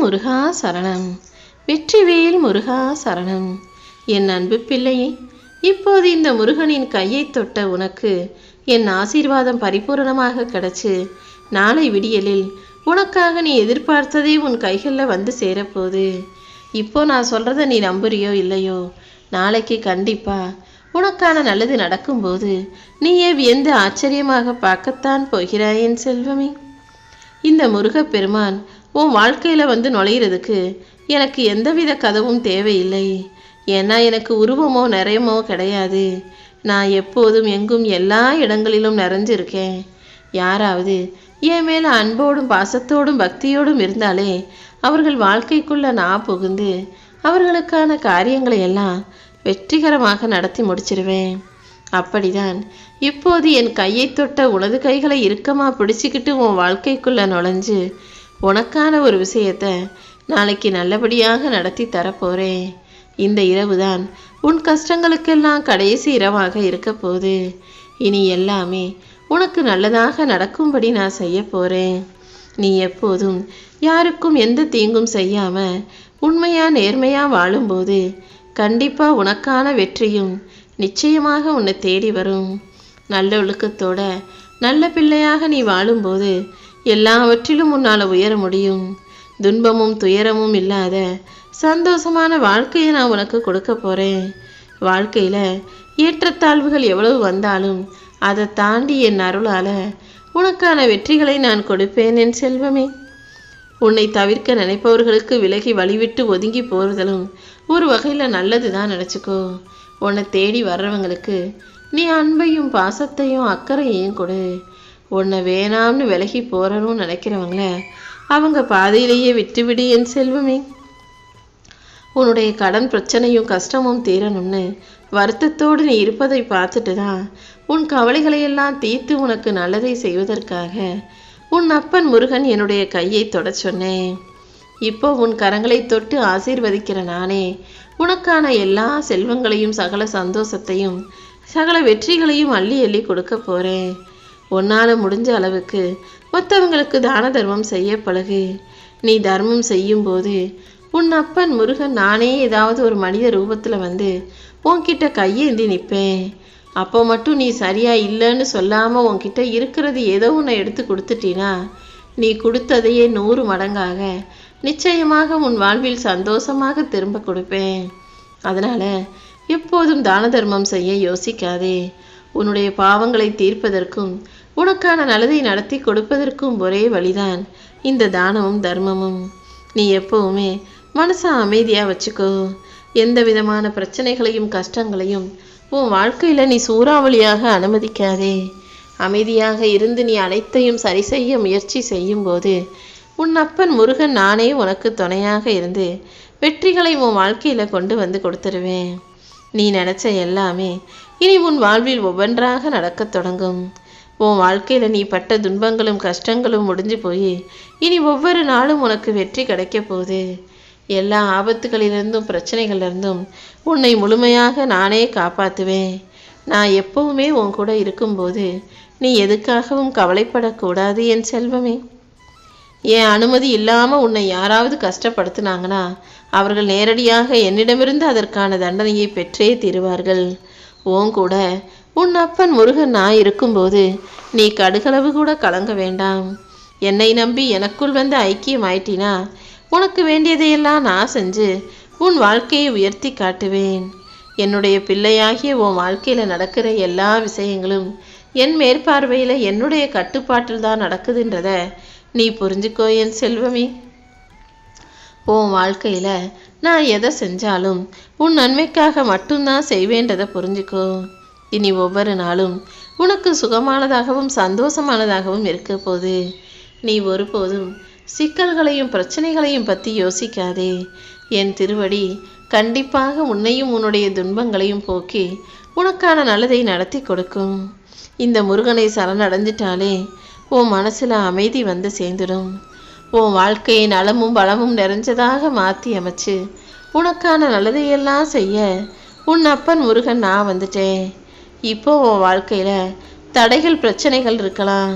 முருகா சரணம். வெற்றிவேல் முருகா சரணம். என் அன்பு பிள்ளையே, இப்போது இந்த முருகனின் கையை தொட்ட உனக்கு என் ஆசீர்வாதம் பரிபூரணமாக கிடைச்சு நாளை விடியலில் உனக்காக நீ எதிர்பார்த்ததே உன் கைகளில் வந்து சேரப்போகுது. இப்போ நான் சொல்கிறத நீ நம்புறியோ இல்லையோ, நாளைக்கு கண்டிப்பா உனக்கான நல்லது நடக்கும்போது நீயே வியந்து ஆச்சரியமாக பார்க்கத்தான் போகிறாய் என் செல்வமே. இந்த முருகப்பெருமான் உன் வாழ்க்கையில் வந்து நுழையிறதுக்கு எனக்கு எந்தவித கதவும் தேவையில்லை. ஏன்னா எனக்கு உருவமோ நிறையமோ கிடையாது. நான் எப்போதும் எங்கும் எல்லா இடங்களிலும் நிறைஞ்சிருக்கேன். யாராவது என் மேலே அன்போடும் பாசத்தோடும் பக்தியோடும் இருந்தாலே அவர்கள் வாழ்க்கைக்குள்ள நான் புகுந்து அவர்களுக்கான காரியங்களை எல்லாம் வெற்றிகரமாக நடத்தி முடிச்சிருவேன். அப்படிதான் இப்போது என் கையை தொட்ட உனது கைகளை இறுக்கமாக பிடிச்சிக்கிட்டு உன் வாழ்க்கைக்குள்ள நுழைஞ்சு உனக்கான ஒரு விஷயத்தை நாளைக்கு நல்லபடியாக நடத்தி தரப்போகிறேன். இந்த இரவு தான் உன் கஷ்டங்களுக்கெல்லாம் கடைசி இரவாக இருக்க போகுது. இனி எல்லாமே உனக்கு நல்லதாக நடக்கும்படி நான் செய்ய போகிறேன். நீ எப்போதும் யாருக்கும் எந்த தீங்கும் செய்யாமல் உண்மையாக நேர்மையாக வாழும்போது கண்டிப்பாக உனக்கான வெற்றியும் நிச்சயமாக உன்னை தேடி வரும். நல்ல ஒழுக்கத்தோட நல்ல பிள்ளையாக நீ வாழும்போது எல்லாவற்றிலும் உன்னால் உயர முடியும். துன்பமும் துயரமும் இல்லாத சந்தோஷமான வாழ்க்கையை நான் உனக்கு கொடுக்க போகிறேன். வாழ்க்கையில் ஏற்றத்தாழ்வுகள் எவ்வளவு வந்தாலும் அதை தாண்டி என் அருளால் உனக்கான வெற்றிகளை நான் கொடுப்பேன் என் செல்வமே. உன்னை தவிர்க்க நினைப்பவர்களுக்கு விலகி வழிவிட்டு ஒதுங்கி போகிறதும் ஒரு வகையில் நல்லது தான் நினச்சிக்கோ. உன்னை தேடி வர்றவங்களுக்கு நீ அன்பையும் பாசத்தையும் அக்கறையையும் கொடு. உன்னை வேணாம்னு விலகி போறணும்னு நினைக்கிறவங்கள அவங்க பாதையிலேயே விட்டுவிடு என் செல்வமே. உன்னுடைய கடன் பிரச்சனையும் கஷ்டமும் தீரணும்னு வருத்தத்தோடு நீ இருப்பதை பார்த்துட்டு தான் உன் கவலைகளையெல்லாம் தீர்த்து உனக்கு நல்லதை செய்வதற்காக உன் அப்பன் முருகன் என்னுடைய கையை தொட சொன்னேன். இப்போ உன் கரங்களை தொட்டு ஆசீர்வதிக்கிற நானே உனக்கான எல்லா செல்வங்களையும் சகல சந்தோஷத்தையும் சகல வெற்றிகளையும் அள்ளி அள்ளி கொடுக்க போகிறேன். உன்னால் முடிஞ்ச அளவுக்கு மற்றவங்களுக்கு தான தர்மம் செய்ய பழகு. நீ தர்மம் செய்யும்போது உன் அப்பன் முருகன் நானே ஏதாவது ஒரு மனித ரூபத்தில் வந்து உன்கிட்ட கையேந்தி நிற்பேன். அப்போ மட்டும் நீ சரியா இல்லைன்னு சொல்லாமல் உன்கிட்ட இருக்கிறது ஏதோ ஒன்று எடுத்து கொடுத்துட்டீனா நீ கொடுத்ததையே 100 மடங்காக நிச்சயமாக உன் வாழ்வில் சந்தோஷமாக திரும்ப கொடுப்பேன். அதனால் எப்போதும் தான தர்மம் செய்ய யோசிக்காதே. உன்னுடைய பாவங்களை தீர்ப்பதற்கும் உனக்கான நல்லதை நடத்தி கொடுப்பதற்கும் ஒரே வழிதான் இந்த தானமும் தர்மமும். நீ எப்போவுமே மனசை அமைதியாக வச்சுக்கோ. எந்த விதமான பிரச்சனைகளையும் கஷ்டங்களையும் உன் வாழ்க்கையில் நீ சூறாவளியாக அனுமதிக்காதே. அமைதியாக இருந்து நீ அனைத்தையும் சரி செய்ய முயற்சி செய்யும்போது உன் அப்பன் முருகன் நானே உனக்கு துணையாக இருந்து வெற்றிகளை உன் வாழ்க்கையில் கொண்டு வந்து கொடுத்துருவேன். நீ நினச்ச எல்லாமே இனி உன் வாழ்வில் ஒவ்வொன்றாக நடக்கத் தொடங்கும். உன் வாழ்க்கையில் நீ பட்ட துன்பங்களும் கஷ்டங்களும் முடிஞ்சு போய் இனி ஒவ்வொரு நாளும் உனக்கு வெற்றி கிடைக்க போகுது. எல்லா ஆபத்துகளிலிருந்தும் பிரச்சனைகளிலிருந்தும் உன்னை முழுமையாக நானே காப்பாற்றுவேன். நான் எப்பவுமே உன் கூட இருக்கும்போது நீ எதுக்காகவும் கவலைப்படக்கூடாது என் செல்வமே. என் அனுமதி இல்லாமல் உன்னை யாராவது கஷ்டப்படுத்தினாங்கன்னா அவர்கள் நேரடியாக என்னிடமிருந்து அதற்கான தண்டனையை பெற்றே தீருவார்கள். உன் கூட உன் அப்பன் முருகன் நான் இருக்கும்போது நீ கடுகளவு கூட கலங்க வேண்டாம். என்னை நம்பி எனக்குள் வந்து ஐக்கியமாயிட்டினா உனக்கு வேண்டியதையெல்லாம் நான் செஞ்சு உன் வாழ்க்கையை உயர்த்தி காட்டுவேன். என்னுடைய பிள்ளையாகிய உன் வாழ்க்கையில் நடக்கிற எல்லா விஷயங்களும் என் மேற்பார்வையில் என்னுடைய கட்டுப்பாட்டில் தான் நடக்குதுன்றத நீ புரிஞ்சுக்கோ என் செல்வமே. உன் வாழ்க்கையில் நான் எதை செஞ்சாலும் உன் நன்மைக்காக மட்டும்தான் செய்வேன்றதை புரிஞ்சுக்கோ. இனி ஒவ்வொரு நாளும் உனக்கு சுகமானதாகவும் சந்தோஷமானதாகவும் இருக்க போது. நீ ஒருபோதும் சிக்கல்களையும் பிரச்சனைகளையும் பற்றி யோசிக்காதே. என் திருவடி கண்டிப்பாக உன்னையும் உன்னுடைய துன்பங்களையும் போக்கி உனக்கான நல்லதை நடத்தி கொடுக்கும். இந்த முருகனை சரணடைஞ்சிட்டாலே உன் மனசில் அமைதி வந்து சேர்ந்துடும். உன் வாழ்க்கையை நலமும் பலமும் நிறைஞ்சதாக மாற்றி அமைச்சு உனக்கான நல்லதையெல்லாம் செய்ய உன் அப்பன் முருகன் நான் வந்துட்டேன். இப்போ உன் வாழ்க்கையில் தடைகள் பிரச்சனைகள் இருக்கலாம்.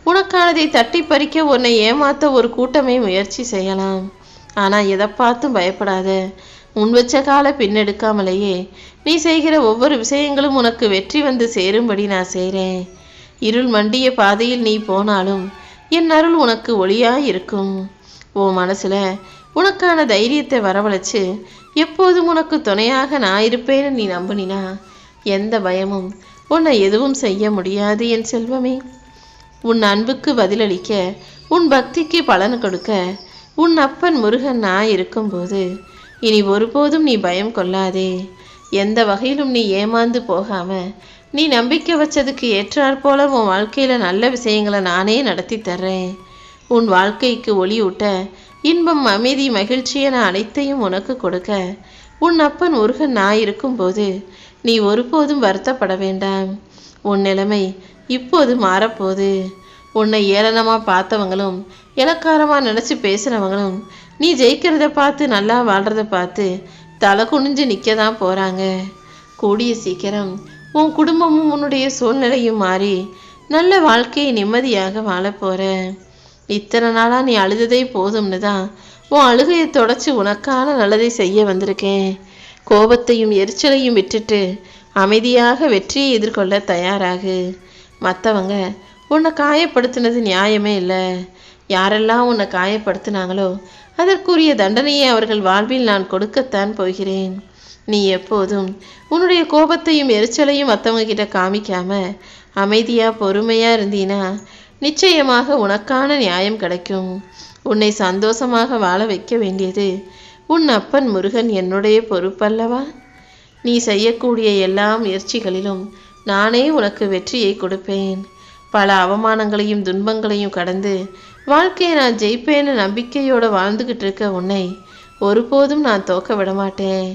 உனக்கானதை தட்டி பறிக்க உன்னை ஏமாற்ற ஒரு கூட்டமே முயற்சி செய்யலாம். ஆனால் எதை பார்த்தும் பயப்படாத. முன் வச்ச கால பின்னெடுக்காமலேயே நீ செய்கிற ஒவ்வொரு விஷயங்களும் உனக்கு வெற்றி வந்து சேரும்படி நான் செய்கிறேன். இருள் மண்டிய பாதையில் நீ போனாலும் என் அருள் உனக்கு ஒளியாய் இருக்கும். உன் மனசில் உனக்கான தைரியத்தை வரவழைச்சு எப்போதும் உனக்கு துணையாக நான் இருப்பேன்னு நீ நம்பினா எந்த பயமும் உன்னை எதுவும் செய்ய முடியாது என் செல்வமே. உன் அன்புக்கு பதிலளிக்க, உன் பக்திக்கு பலன் கொடுக்க உன் அப்பன் முருகன் நான் இருக்கும்போது இனி ஒருபோதும் நீ பயம் கொள்ளாதே. எந்த வகையிலும் நீ ஏமாந்து போகாம நீ நம்பிக்கை வச்சதுக்கு ஏற்றாற் போல உன் வாழ்க்கையில் நல்ல விஷயங்களை நானே நடத்தி தர்றேன். உன் வாழ்க்கைக்கு ஒளியூட்ட இன்பம், அமைதி, மகிழ்ச்சி என அனைத்தையும் உனக்கு கொடுக்க உன் அப்பன் முருகன் நான் இருக்கும்போது நீ ஒருபோதும் வருத்தப்பட வேண்டாம். உன் நிலைமை இப்போது மாறப்போகுது. உன்னை ஏளனமாக பார்த்தவங்களும் இலக்காரமாக நினச்சி பேசுகிறவங்களும் நீ ஜெயிக்கிறத பார்த்து நல்லா வாழ்கிறத பார்த்து தலை குனிஞ்சு நிற்க தான் போகிறாங்க. கூடிய சீக்கிரம் உன் குடும்பமும் உன்னுடைய சூழ்நிலையும் மாறி நல்ல வாழ்க்கையை நிம்மதியாக வாழப்போகிற. இத்தனை நாளாக நீ அழுததே போதும்னு தான் உன் அழுகையை தொடச்சி உனக்கான நல்லதை செய்ய வந்திருக்கேன். கோபத்தையும் எரிச்சலையும் விட்டுட்டு அமைதியாக வெற்றியை எதிர்கொள்ள தயாராகு. மற்றவங்க உன்னை காயப்படுத்தினது நியாயமே இல்லை. யாரெல்லாம் உன்னை காயப்படுத்தினாங்களோ அதற்குரிய தண்டனையை அவர்கள் வாழ்வில் நான் கொடுக்கத்தான் போகிறேன். நீ எப்போதும் உன்னுடைய கோபத்தையும் எரிச்சலையும் மற்றவங்க கிட்ட காமிக்காம அமைதியாக பொறுமையாக இருந்தீனா நிச்சயமாக உனக்கான நியாயம் கிடைக்கும். உன்னை சந்தோஷமாக வாழ வைக்க வேண்டியது உன் அப்பன் முருகன் என்னுடைய பொறுப்பல்லவா? நீ செய்யக்கூடிய எல்லா முயற்சிகளிலும் நானே உனக்கு வெற்றியை கொடுப்பேன். பல அவமானங்களையும் துன்பங்களையும் கடந்து வாழ்க்கையை நான் ஜெயிப்பேன்னு நம்பிக்கையோடு வாழ்ந்துக்கிட்டு இருக்க உன்னை ஒருபோதும் நான் தோக்க விடமாட்டேன்.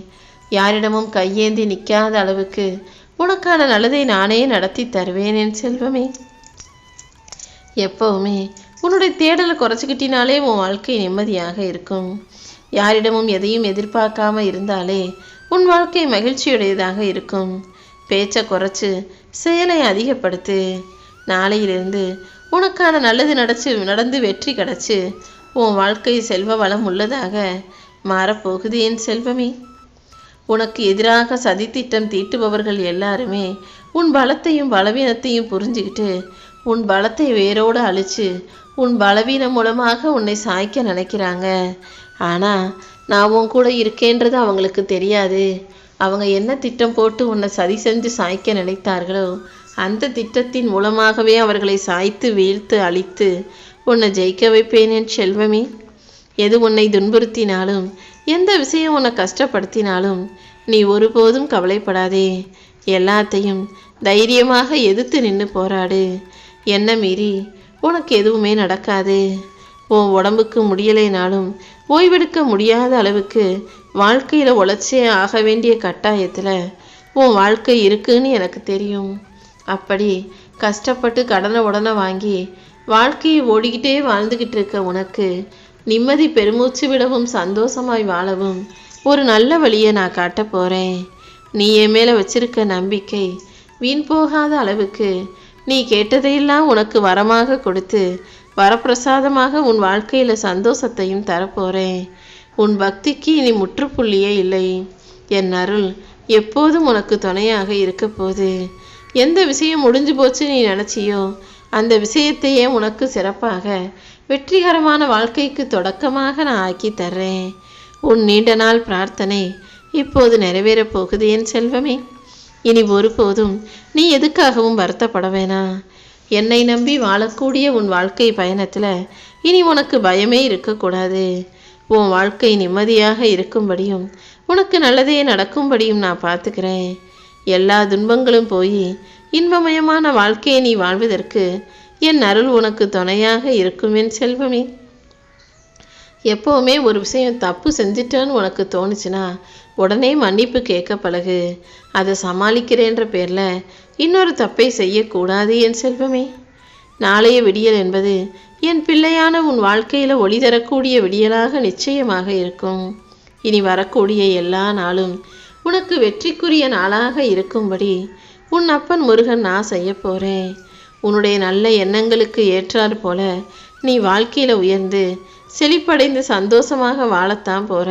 யாரிடமும் கையேந்தி நிற்காத அளவுக்கு உனக்கான நல்லதை நானே நடத்தி தருவேன் என் செல்வமே. எப்பவுமே உன்னுடைய தேடலை குறைச்சிக்கிட்டினாலே உன் வாழ்க்கை நிம்மதியாக இருக்கும். யாரிடமும் எதையும் எதிர்பார்க்காம இருந்தாலே உன் வாழ்க்கை மகிழ்ச்சியுடையதாக இருக்கும். பேச்சை குறைச்சு செயலை அதிகப்படுத்து. நாளையிலிருந்து உனக்கான நல்லது நடந்து வெற்றி கிடச்சி உன் வாழ்க்கை செல்வ வளம் உள்ளதாக மாறப்போகுது என் செல்வமே. உனக்கு எதிராக சதித்திட்டம் தீட்டுபவர்கள் எல்லாருமே உன் பலத்தையும் பலவீனத்தையும் புரிஞ்சுக்கிட்டு உன் பலத்தை வேரோடு அழிச்சு உன் பலவீனம் மூலமாக உன்னை சாய்க்க நினைக்கிறாங்க. ஆனால் நான் உன் கூட இருக்கேன்றது அவங்களுக்கு தெரியாது. அவங்க என்ன திட்டம் போட்டு உன்னை சதி செஞ்சு சாய்க்க நினைத்தார்களோ அந்த திட்டத்தின் மூலமாகவே அவர்களை சாய்த்து வீழ்த்து அழித்து உன்னை ஜெயிக்க வைப்பேன் என் செல்வமே. எது உன்னை துன்புறுத்தினாலும் எந்த விஷயம் உன்னை கஷ்டப்படுத்தினாலும் நீ ஒருபோதும் கவலைப்படாதே. எல்லாத்தையும் தைரியமாக எதிர்த்து நின்று போராடு. என்ன மீறி உனக்கு எதுவுமே நடக்காது. உன் உடம்புக்கு முடியலைனாலும் ஓய்வெடுக்க முடியாத அளவுக்கு வாழ்க்கையில் உழைச்சே ஆக வேண்டிய கட்டாயத்தில் உன் வாழ்க்கை இருக்குன்னு எனக்கு தெரியும். அப்படி கஷ்டப்பட்டு கடனை வாங்கி வாழ்க்கையை ஓடிக்கிட்டே வாழ்ந்துக்கிட்டு இருக்க உனக்கு நிம்மதி பெருமூச்சு விடவும் சந்தோஷமாய் வாழவும் ஒரு நல்ல வழியை நான் காட்ட போகிறேன். நீ என் மேலே வச்சிருக்க நம்பிக்கை வீண் போகாத அளவுக்கு நீ கேட்டதையெல்லாம் உனக்கு வரமாக கொடுத்து வரப்பிரசாதமாக உன் வாழ்க்கையில் சந்தோஷத்தையும் தரப்போகிறேன். உன் பக்திக்கு இனி முற்றுப்புள்ளியே இல்லை. என் அருள் எப்போதும் உனக்கு துணையாக இருக்க போது. எந்த விஷயம் முடிஞ்சு போச்சு நீ நினச்சியோ அந்த விஷயத்தையே உனக்கு சிறப்பாக வெற்றிகரமான வாழ்க்கைக்கு தொடக்கமாக நான் ஆக்கி தர்றேன். உன் நீண்ட நாள் பிரார்த்தனை இப்போது நிறைவேறப் போகுது என் செல்வமே. இனி ஒருபோதும் நீ எதுக்காகவும் வருத்தப்பட வேணாம். என்னை நம்பி வாழக்கூடிய உன் வாழ்க்கை பயணத்தில் இனி உனக்கு பயமே இருக்கக்கூடாது. உன் வாழ்க்கை நிம்மதியாக இருக்கும்படியும் உனக்கு நல்லதே நடக்கும்படியும் நான் பார்த்துக்கிறேன். எல்லா துன்பங்களும் போய் இன்பமயமான வாழ்க்கையை நீ வாழ்வதற்கு என் அருள் உனக்கு துணையாக இருக்கும் என் செல்வமே. எப்போவுமே ஒரு விஷயம் தப்பு செஞ்சிட்டேன்னு உனக்கு தோணுச்சுன்னா உடனே மன்னிப்பு கேட்க பழகு. அதை சமாளிக்கிறேன்ற பேரில் இன்னொரு தப்பை செய்யக்கூடாது என் செல்வமே. நாளைய விடியல் என்பது என் பிள்ளையான உன் வாழ்க்கையில் ஒளி தரக்கூடிய விடியலாக நிச்சயமாக இருக்கும். இனி வரக்கூடிய எல்லா நாளும் உனக்கு வெற்றிக்குரிய நாளாக இருக்கும்படி உன் அப்பன் முருகன் நான் செய்ய போகிறேன். உன்னுடைய நல்ல எண்ணங்களுக்கு ஏற்றாறு போல நீ வாழ்க்கையில் உயர்ந்து செழிப்படைந்து சந்தோஷமாக வாழத்தான் போற.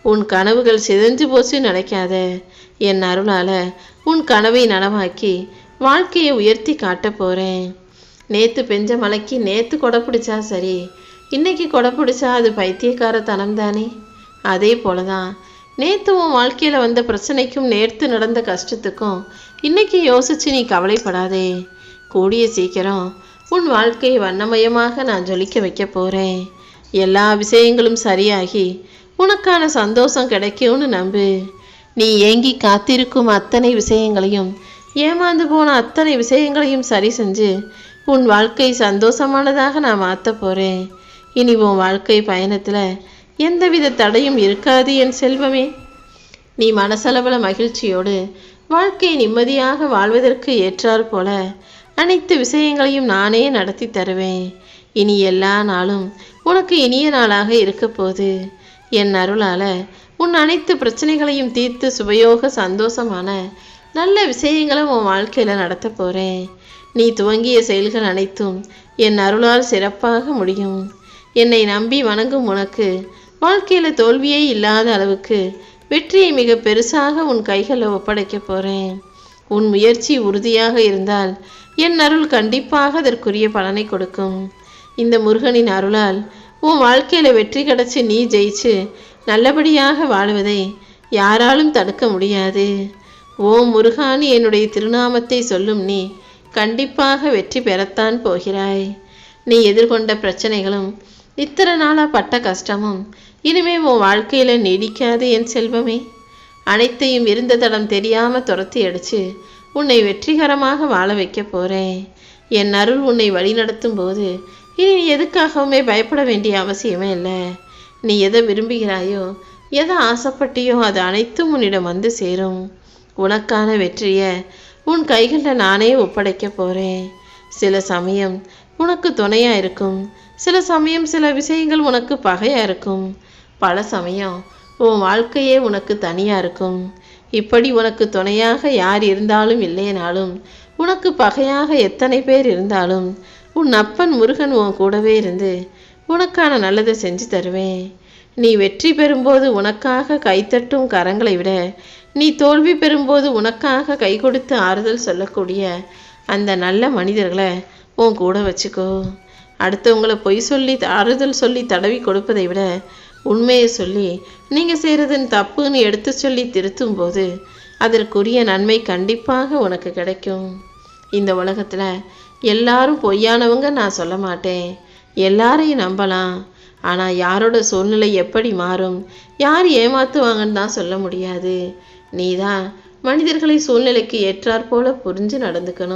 உன் கனவுகள் சிதைஞ்சு போச்சு நினைக்காத. என் அருளால உன் கனவை நனவாக்கி வாழ்க்கையை உயர்த்தி காட்ட போறேன். நேத்து பெஞ்ச மலைக்கு நேத்து கொடை பிடிச்சா சரி, இன்னைக்கு கொடை பிடிச்சா அது பைத்தியக்காரத்தனம் தானே. அதே போலதான் நேத்து உன் வாழ்க்கையில வந்த பிரச்சனைக்கும் நேர்த்து நடந்த கஷ்டத்துக்கும் இன்னைக்கு யோசிச்சு நீ கவலைப்படாதே. கூடிய சீக்கிரம் உன் வாழ்க்கையை வண்ணமயமாக நான் ஜொலிக்க வைக்க போறேன். எல்லா விஷயங்களும் சரியாகி உனக்கான சந்தோஷம் கிடைக்கும்னு நம்பு. நீ ஏங்கி காத்திருக்கும் அத்தனை விஷயங்களையும், ஏமாந்து போன அத்தனை விஷயங்களையும் சரி செஞ்சு உன் வாழ்க்கை சந்தோஷமானதாக நான் மாற்ற போறேன். இனி உன் வாழ்க்கை பயணத்துல எந்தவித தடையும் இருக்காது என் செல்வமே. நீ மனசளவில் மகிழ்ச்சியோடு வாழ்க்கையை நிம்மதியாக வாழ்வதற்கு ஏற்றாற் போல அனைத்து விஷயங்களையும் நானே நடத்தி தருவேன். இனி எல்லா நாளும் உனக்கு இனிய நாளாக இருக்க போது. என் அருளால உன் அனைத்து பிரச்சனைகளையும் தீர்த்து சுபயோக சந்தோஷமான நல்ல விஷயங்களை உன் வாழ்க்கையில நடத்த போறேன். நீ துவங்கிய செயல்கள் அனைத்தும் என் அருளால் சிறப்பாக முடியும். என்னை நம்பி வணங்கும் உனக்கு வாழ்க்கையில தோல்வியே இல்லாத அளவுக்கு வெற்றியை மிக பெருசாக உன் கைகளில் ஒப்படைக்க போறேன். உன் முயற்சி உறுதியாக இருந்தால் என் அருள் கண்டிப்பாக அதற்குரிய பலனை கொடுக்கும். இந்த முருகனின் அருளால் உன் வாழ்க்கையில வெற்றி கிடைச்சி நீ ஜெயிச்சு நல்லபடியாக வாழ்வதை யாராலும் தடுக்க முடியாது. ஓம் முருகான்னு என்னுடைய திருநாமத்தை சொல்லும் நீ கண்டிப்பாக வெற்றி பெறத்தான் போகிறாய். நீ எதிர்கொண்ட பிரச்சனைகளும் இத்தனை நாளா பட்ட கஷ்டமும் இனிமே உன் வாழ்க்கையில நீடிக்காது என் செல்வமே. அனைத்தையும் இருந்த தடம் தெரியாம துரத்தி அடிச்சு உன்னை வெற்றிகரமாக வாழ வைக்க போறேன். என் அருள் உன்னை வழி நடத்தும் போது இனி நீ எதுக்காகவுமே பயப்பட வேண்டிய அவசியமே இல்லை. நீ எதை விரும்புகிறாயோ, எதை ஆசைப்பட்டியோ அது அனைத்தும் உன்னிடம் வந்து சேரும். உனக்கான வெற்றியை உன் கைகளில் நானே ஒப்படைக்க போறேன். சில சமயம் உனக்கு துணையா இருக்கும், சில சமயம் சில விஷயங்கள் உனக்கு பகையா இருக்கும், பல சமயம் உன் வாழ்க்கையே உனக்கு தனியா இருக்கும். இப்படி உனக்கு துணையாக யார் இருந்தாலும் இல்லைனாலும், உனக்கு பகையாக எத்தனை பேர் இருந்தாலும் உன் அப்பன் முருகன் உன் கூடவே இருந்து உனக்கான நல்லதை செஞ்சு தருவேன். நீ வெற்றி பெறும்போது உனக்காக கைத்தட்டும் கரங்களை விட, நீ தோல்வி பெறும்போது உனக்காக கை கொடுத்து ஆறுதல் சொல்லக்கூடிய அந்த நல்ல மனிதர்களை உன் கூட வச்சுக்கோ. அடுத்தவங்களை பொய் சொல்லி ஆறுதல் சொல்லி தடவி கொடுப்பதை விட உண்மையை சொல்லி நீங்கள் செய்கிறதுன்னு தப்புன்னு எடுத்து சொல்லி திருத்தும் போது அதற்குரிய நன்மை கண்டிப்பாக உனக்கு கிடைக்கும். இந்த உலகத்தில் எல்லாரும் பொய்யானவங்க நான் சொல்ல மாட்டேன். எல்லாரையும் நம்பலாம். ஆனால் யாரோட சூழ்நிலை எப்படி மாறும், யார் ஏமாத்துவாங்கன்னு தான் சொல்ல முடியாது. நீ தான் மனிதர்களை சூழ்நிலைக்கு ஏற்றாற் போல புரிஞ்சு நடந்துக்கணும்.